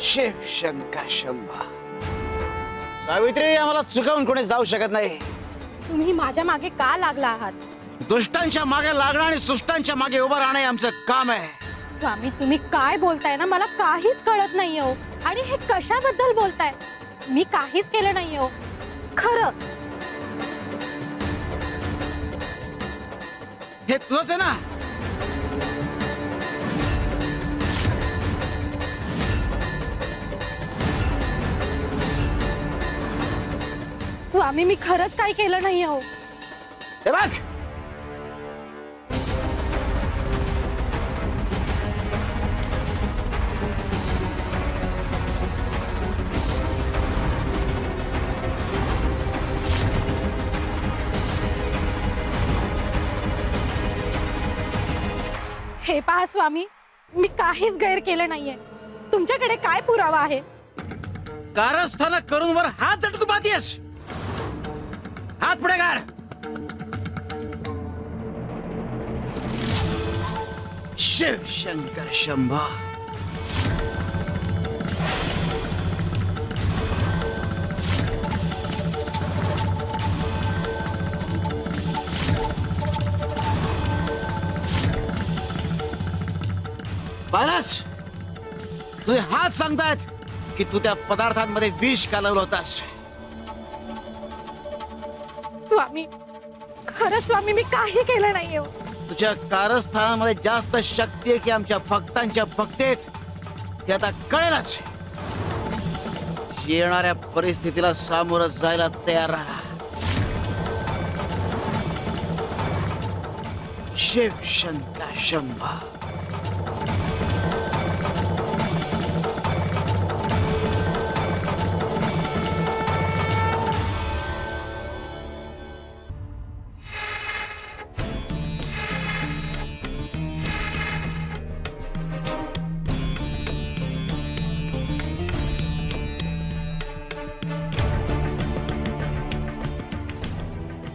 शिव शंकर शंभा. सावित्री, आम्हाला चुकवून कोणी जाऊ शकत नाही. तुम्ही माझ्या मागे का लागला आहात? दुष्टांच्या मागे लागणं आणि सुष्टांच्या मागे उभं राहणं हे आमचं काम आहे. स्वामी, तुम्ही काय बोलताय ना, मला काहीच कळत नाहीये हो. आणि हे कशाबद्दल बोलताय? मी काहीच केलं नाहीये हो. खरं हे तुझंच आहे ना? स्वामी, मी खरंच काही केलं नाहीये हो. हे बघ, हे पहा स्वामी, मी काहीच गैर केलं नाहीये. तुमच्याकडे काय पुरावा आहे? कारस्थान करून वर हात झटकू पाहतीयस. हात पुढे कर. शिव शंकर शंभा. पाहिलंस, तुझे हात सांगतायत की तू त्या पदार्थांमध्ये विष कालवलं होतास. स्वामी, खरंच स्वामी, मी काही केलं नाहीये हो. तुझ्या कारस्थानामध्ये जास्त शक्ती आहे की आमच्या भक्तांच्या भक्तीत ते आता कळेलच. येणाऱ्या परिस्थितीला सामोरं जायला तयार राहा. शिव शंकर शंभा.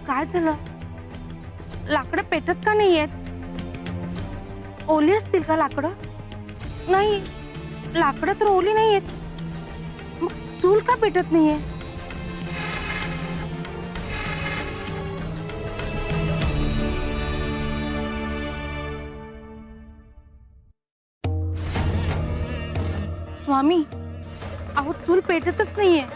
काय झालं? लाकडं पेटत का नाहीयेत? ओली असतील का लाकडं? नाही, लाकडं तर ओली नाहीयेत. मग चूल का पेटत नाहीये? स्वामी, अहो चूल पेटतच नाहीये.